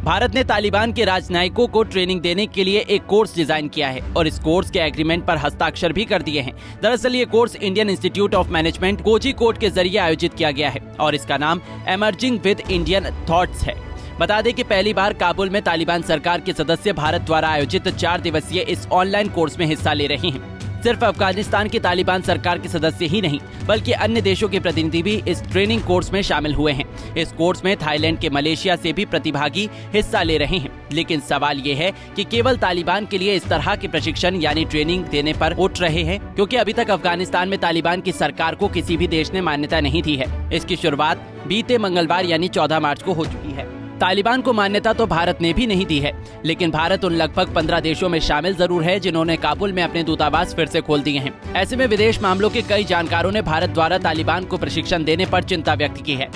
भारत ने तालिबान के राजनयिकों को ट्रेनिंग देने के लिए एक कोर्स डिजाइन किया है और इस कोर्स के एग्रीमेंट पर हस्ताक्षर भी कर दिए हैं। दरअसल ये course Indian institute of management Kozhikode के जरिए आयोजित किया गया है और इसका नाम एमर्जिंग विद इंडियन थॉट्स है। बता दें कि पहली बार काबुल में तालिबान सरकार के सदस्य भारत द्वारा आयोजित 4 दिवसीय इस ऑनलाइन कोर्स में हिस्सा ले रहे हैं। सिर्फ अफगानिस्तान की तालिबान सरकार के सदस्य ही नहीं बल्कि अन्य देशों के प्रतिनिधि भी इस ट्रेनिंग कोर्स में शामिल हुए हैं। इस कोर्स में थाईलैंड के मलेशिया से भी प्रतिभागी हिस्सा ले रहे हैं। लेकिन सवाल ये है कि केवल तालिबान के लिए इस तरह के प्रशिक्षण यानी ट्रेनिंग देने पर उठ रहे हैं, क्योंकि अभी तक अफगानिस्तान में तालिबान की सरकार को किसी भी देश ने मान्यता नहीं दी है। इसकी शुरुआत बीते मंगलवार यानी 14 मार्च को हो चुकी है। तालिबान को मान्यता तो भारत ने भी नहीं दी है, लेकिन भारत उन लगभग 15 देशों में शामिल जरूर है जिन्होंने काबुल में अपने दूतावास फिर से खोल दिए हैं। ऐसे में विदेश मामलों के कई जानकारों ने भारत द्वारा तालिबान को प्रशिक्षण देने पर चिंता व्यक्त की है।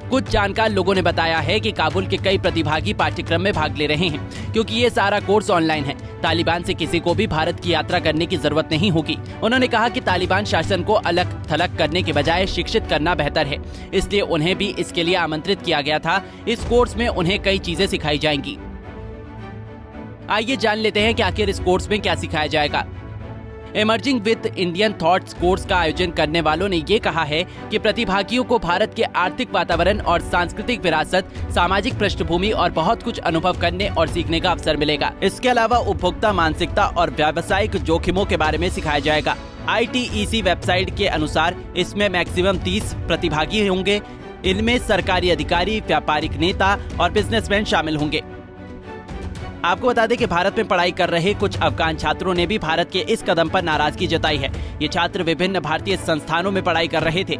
कुछ जानकार लोगों ने बताया है कि काबुल के कई प्रतिभागी पाठ्यक्रम में भाग ले रहे हैं, क्योंकि ये सारा कोर्स ऑनलाइन है। तालिबान से किसी को भी भारत की यात्रा करने की जरूरत नहीं होगी। उन्होंने कहा कि तालिबान शासन को अलग थलग करने के बजाय शिक्षित करना बेहतर है, इसलिए उन्हें भी इसके लिए आमंत्रित किया गया था। इस कोर्स में उन्हें कई चीजें सिखाई जाएंगी। आइए जान लेते हैं कि आखिर इस कोर्स में क्या सिखाया जाएगा। Emerging with Indian thoughts course का आयोजन करने वालों ने ये कहा है कि प्रतिभागियों को भारत के आर्थिक वातावरण और सांस्कृतिक विरासत, सामाजिक पृष्ठभूमि और बहुत कुछ अनुभव करने और सीखने का अवसर मिलेगा। इसके अलावा उपभोक्ता मानसिकता और व्यावसायिक जोखिमों के बारे में सिखाया जाएगा। ITEC वेबसाइट के अनुसार इसमें मैक्सिमम 30 प्रतिभागी होंगे। इनमें सरकारी अधिकारी, व्यापारिक नेता और बिजनेसमैन शामिल होंगे। आपको बता दें कि भारत में पढ़ाई कर रहे कुछ अफगान छात्रों ने भी भारत के इस कदम पर नाराजगी जताई है। ये छात्र विभिन्न भारतीय संस्थानों में पढ़ाई कर रहे थे।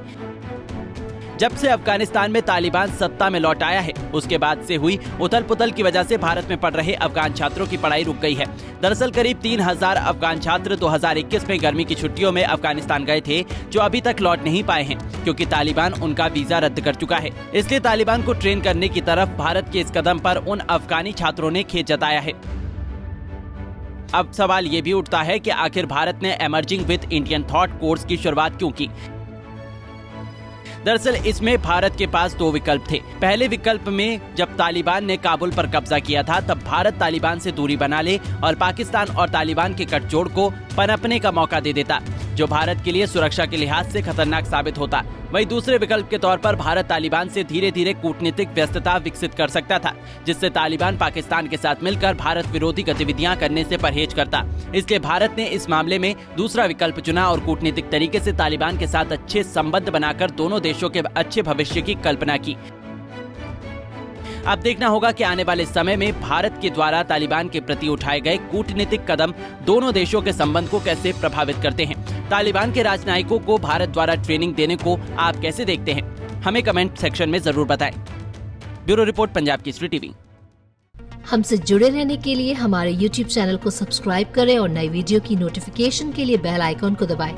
जब से अफगानिस्तान में तालिबान सत्ता में लौट आया है, उसके बाद से हुई उथल पुथल की वजह से भारत में पढ़ रहे अफगान छात्रों की पढ़ाई रुक गई है। दरअसल करीब 3000 अफगान छात्र 2021 में गर्मी की छुट्टियों में अफगानिस्तान गए थे, जो अभी तक लौट नहीं पाए हैं, क्योंकि तालिबान उनका वीजा रद्द कर चुका है। इसलिए तालिबान को ट्रेन करने की तरफ भारत के इस कदम पर उन अफगानी छात्रों ने खेद जताया है। अब सवाल ये भी उठता है कि आखिर भारत ने emerging with Indian thought course की शुरुआत क्यों की। दरअसल इसमें भारत के पास 2 विकल्प थे। पहले विकल्प में जब तालिबान ने काबुल पर कब्जा किया था, तब भारत तालिबान से दूरी बना ले और पाकिस्तान और तालिबान के गठजोड़ को पनपने का मौका दे देता, जो भारत के लिए सुरक्षा के लिहाज से खतरनाक साबित होता। वहीं दूसरे विकल्प के तौर पर भारत तालिबान से धीरे धीरे कूटनीतिक व्यस्तता विकसित कर सकता था, जिससे तालिबान पाकिस्तान के साथ मिलकर भारत विरोधी गतिविधियां करने से परहेज करता। इसलिए भारत ने इस मामले में दूसरा विकल्प चुना और कूटनीतिक तरीके से तालिबान के साथ अच्छे संबंध बनाकर दोनों देशों के अच्छे भविष्य की कल्पना की। अब देखना होगा कि आने वाले समय में भारत के द्वारा तालिबान के प्रति उठाए गए कूटनीतिक कदम दोनों देशों के संबंध को कैसे प्रभावित करते हैं। तालिबान के राजनयिकों को भारत द्वारा ट्रेनिंग देने को आप कैसे देखते हैं, हमें कमेंट सेक्शन में जरूर बताएं। Bureau report, Punjab Kesari TV. हमसे जुड़े रहने के लिए हमारे YouTube चैनल को सब्सक्राइब करें और नई वीडियो की नोटिफिकेशन के लिए बेल आइकॉन को दबाएं।